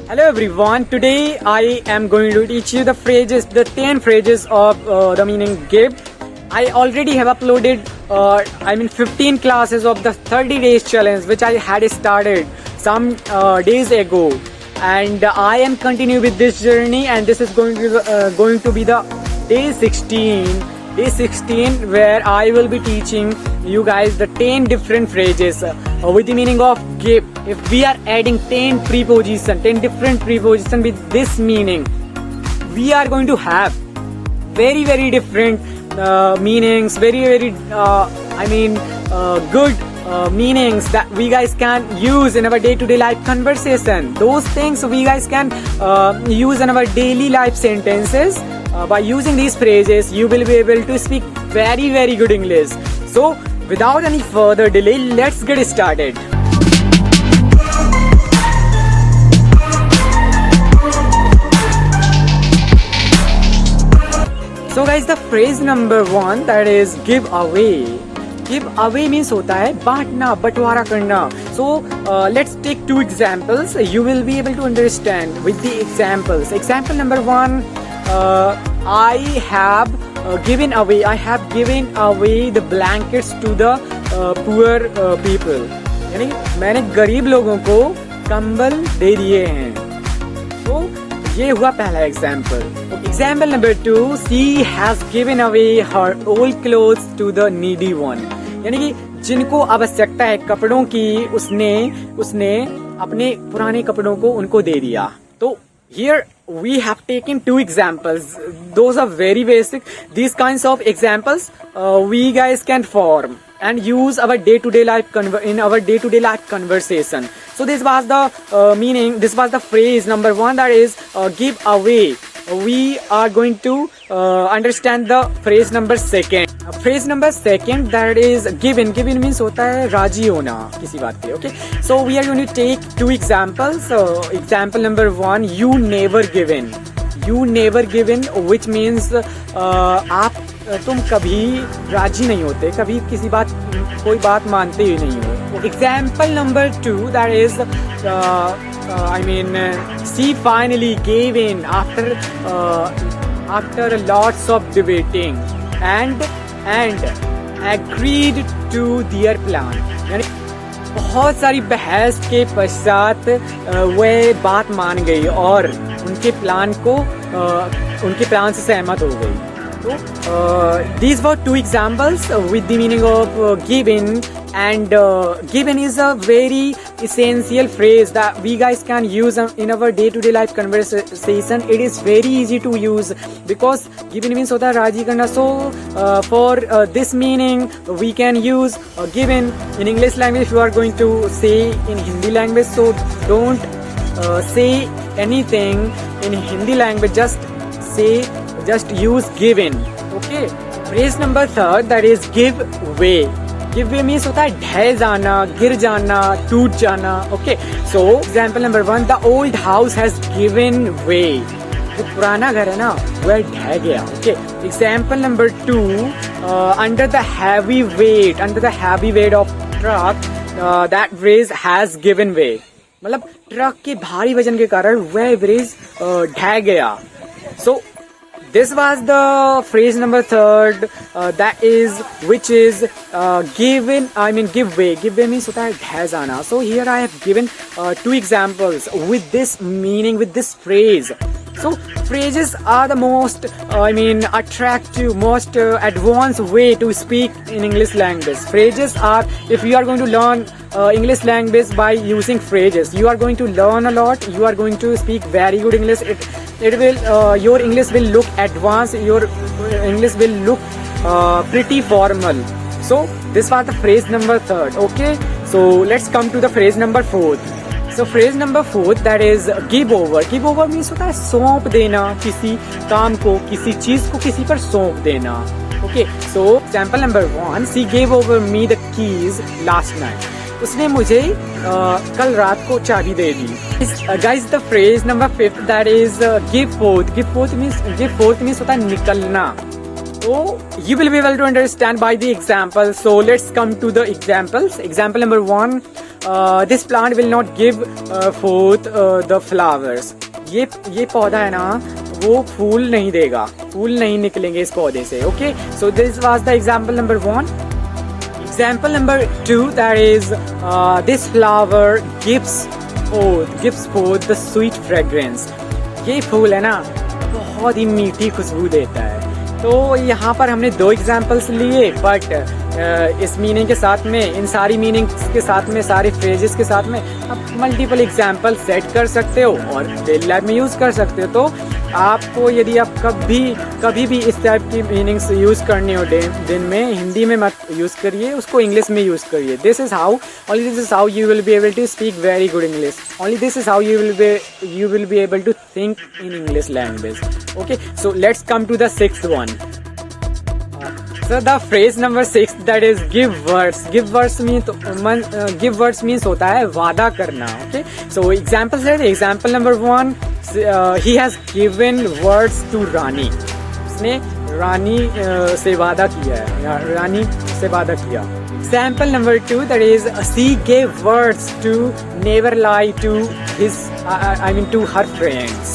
Hello everyone, today I am going to teach you the phrases, the 10 phrases of the meaning give. I already have uploaded 15 classes of the 30 days challenge which I had started some days ago, and I am continuing with this journey, and this is going to be the day 16 where I will be teaching you guys the 10 different phrases with the meaning of give. If we are adding 10 different preposition with this meaning, we are going to have very different meanings, very good meanings that we guys can use in our day-to-day life conversation. Those things we guys can use in our daily life sentences. By using these phrases, you will be able to speak very good English. So without any further delay, let's get started. So guys, the phrase number 1, that is give away. Give away means होता है बांटना, बंटवारा करना. So let's take 2 examples. You will be able to understand with the examples. Example number 1, I have given away the blankets to the poor people. यानी मैंने गरीब लोगों को कंबल दे दिए हैं. तो ये हुआ पहला example. Example number 2, she has given away her old clothes to the needy one. यानी कि जिनको आवश्यकता है कपड़ों की, उसने अपने पुराने कपड़ों को उनको दे दिया. तो here we have taken 2 examples. Those are very basic. These kinds of examples we guys can form and use our day-to-day life in our day-to-day life conversation. So this was the meaning. This was the phrase number 1, that is give away. We are going to understand the phrase number 2. Phrase number 2, that is given. Given means होता है राजी होना किसी बात पे. Okay. So we are going to take 2 examples. Example number 1, you never given. You never given, which means तुम कभी राजी नहीं होते, कभी कोई बात मानते ही नहीं हो. Example number 2, that is she finally gave in after lots of debating and agreed to their plan. यानी बहुत सारी बहस के पश्चात वह बात मान गई और उनके प्लान से सहमत हो गई. So these were 2 examples with the meaning of given, and given is a very essential phrase that we guys can use in our day-to-day life conversation. It is very easy to use because given means होता है राजी करना. So for this meaning we can use given in English language. If you are going to say in Hindi language, so don't say anything in Hindi language, just use given. Okay. Phrase number 3, that is give way. Give way means होता है ढह जाना, गिर जाना, टूट जाना. Okay. So example number 1, the old house has given way. जो पुराना घर है ना वह ढह गया. Okay. Example number 2, under the heavy weight of truck, that bridge has given way. मतलब ट्रक के भारी वजन के कारण वह ब्रिज ढह गया. So this was the phrase number 3, which is give way. Give way means होता है ढह जाना. So here I have given 2 examples with this meaning, with this phrase. So phrases are the most attractive, most advanced way to speak in English language. Phrases are, if you are going to learn English language by using phrases, you are going to learn a lot. You are going to speak very good English. Your English will look advanced. Your English will look pretty formal. So this was the phrase number 3. Okay. So let's come to the phrase number 4. So phrase number 4, that is give over. Give over means होता है सौंप देना किसी काम को, किसी चीज को किसी पर सौंप देना. Okay. So example number 1, she gave over me the keys last night. उसने मुझे कल रात को चाबी दे दी. Guys, the phrase number 5, that is give forth. Give forth means होता है निकलना. So you will be able to understand by the example. So let's come to the examples. Example number 1, this plant will not give fourth the flowers. ये पौधा है ना, वो फूल नहीं देगा, फूल नहीं निकलेंगे इस पौधे से। Okay, so this was the example number 1। Example number 2, that is this flower gives forth the sweet fragrance। ये फूल है ना, बहुत ही मीठी खुशबू देता है। तो यहाँ पर हमने 2 एग्जाम्पल्स लिए, बट इस मीनिंग के साथ में, इन सारी मीनिंग्स के साथ में, सारे फ्रेजेस के साथ में आप मल्टीपल एग्जाम्पल सेट कर सकते हो और डेली लाइफ में यूज़ कर सकते हो। तो आपको यदि आप कभी भी इस टाइप की मीनिंग्स यूज़ करनी हो दिन में, हिंदी में मत यूज़ करिए, उसको इंग्लिश में यूज़ करिए। This is how you will be able to speak very good English. Only this is how you will be able to think in English language. Okay, so let's come to the 6th one। So the phrase number 6, that is give words। give words means होता है वादा करना। Okay, so example है, example number 1, he has given words to रानी। उसने रानी से वादा किया है, या रानी से वादा किया। Example number 2, that is she gave words to never lie to to her friends।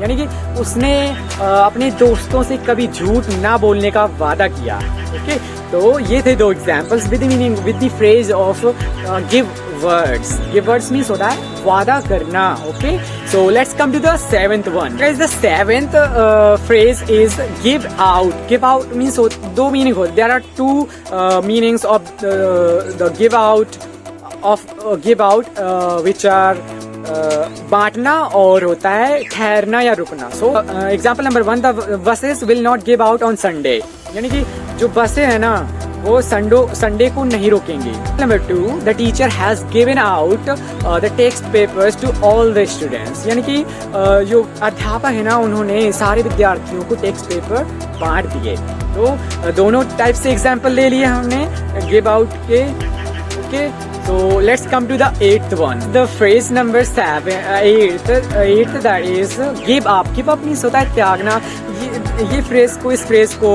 यानी कि उसने अपने दोस्तों से कभी झूठ ना बोलने का वादा किया। ओके, तो ये थे 2 examples with meaning, with the phrase of give words. Give words means होता है वादा करना। Okay, so let's come to the 7th one। The 7th phrase is give out. Give out means 2 meaning होते। There are 2 meanings of the give out which are बांटना और होता है ठहरना या रुकना। So example number 1, the buses will not give out on Sunday. यानी कि जो बसें हैं ना, वो संडे को नहीं रोकेंगी। Number 2, the teacher has given out the text papers to all the students. यानी कि जो अध्यापक है ना, उन्होंने सारे विद्यार्थियों को टेक्स्ट पेपर बांट दिए। तो दोनों टाइप से एग्जाम्पल ले लिए हमने गिव आउट के। Okay, so let's come to the 8th one। the phrase number 8th that is give up। give up means होता है त्यागना। ये फ्रेज को, इस फ्रेज को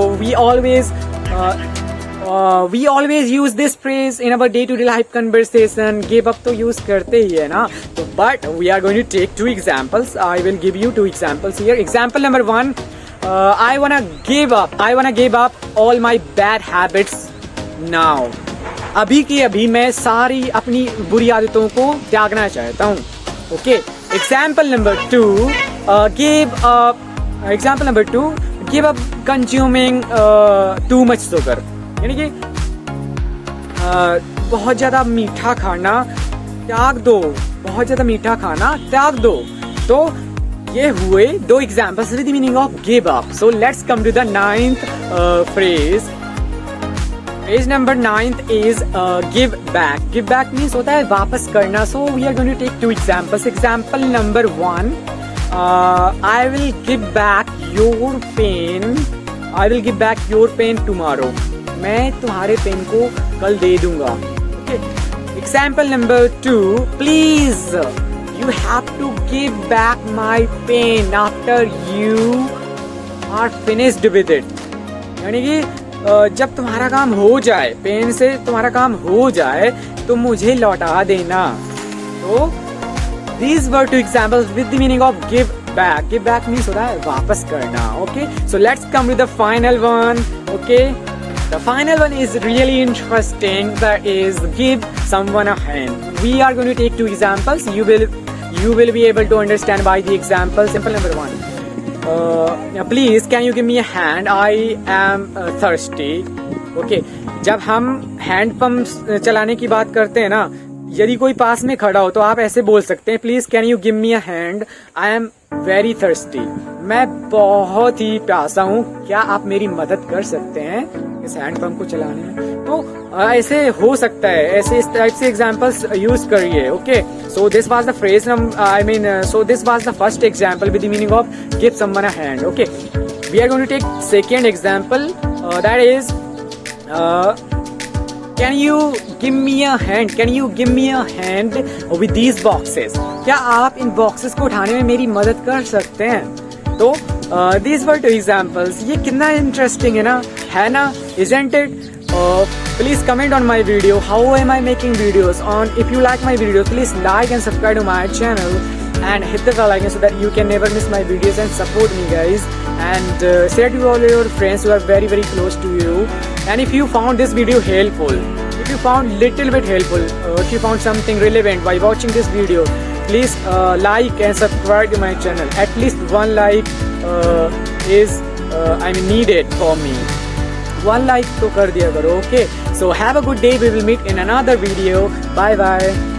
we always use this phrase in our day to day life conversation। give up तो use करते ही है ना। तो but we are going to take 2 examples। I will give you 2 examples here। example number 1, I wanna give up all my bad habits now। अभी के अभी मैं सारी अपनी बुरी आदतों को त्यागना चाहता हूँ। Okay, example number 2, give up consuming too much sugar. यानी कि बहुत ज़्यादा मीठा खाना त्याग दो, बहुत ज़्यादा मीठा खाना त्याग दो। तो ये हुए 2 examples with the meaning of give up. So let's come to the 9th phrase. Phrase number 9th is give back। give back means होता है वापस करना। So we are going to take 2 examples। example number 1, I will give back your pen tomorrow। मैं तुम्हारे pen को कल दे दूंगा। Okay, example number 2, please you have to give back my pen after you are finished with it। यानी कि जब तुम्हारा काम हो जाए, पेन से तुम्हारा काम हो जाए, तो मुझे लौटा देना। तो these were 2 examples with the meaning of give back। give back means होता है वापस करना। okay, so let's come to the final one। okay, the final one is really interesting, that is give someone a hand। we are going to take 2 examples। you will be able to understand by the example। simple number 1, please can you give me a hand, I am thirsty। Okay, जब हम hand pump चलाने की बात करते हैं ना, यदि कोई पास में खड़ा हो तो आप ऐसे बोल सकते हैं, please can you give me a hand, I am very thirsty। मैं बहुत ही प्यासा हूँ, क्या आप मेरी मदद कर सकते हैं इस हैंड पंप को चलाने में। तो ऐसे हो सकता है, ऐसे इस टाइप से एग्जांपल्स यूज करिए। Okay, so this was the phrase so this was the first example with the meaning of give someone a hand. Okay, we are going to take second example, that is can you give me a hand, can you give me a hand with these boxes. क्या आप इन boxes को उठाने में मेरी मदद कर सकते हैं। तो दीज वर 2 एग्जांपल्स। ये कितना इंटरेस्टिंग है ना, isn't it? Please comment on my video. How am I making videos? On if you like my videos, please like and subscribe to my channel and hit the bell icon so that you can never miss my videos and support me, guys. And share to all your friends who are very close to you. And if you found this video helpful, if you found little bit helpful, if you found something relevant by watching this video, please like and subscribe to my channel. At least one like is needed for me. One like तो कर दिया करो. Okay, so have a good day. We will meet in another video. Bye bye.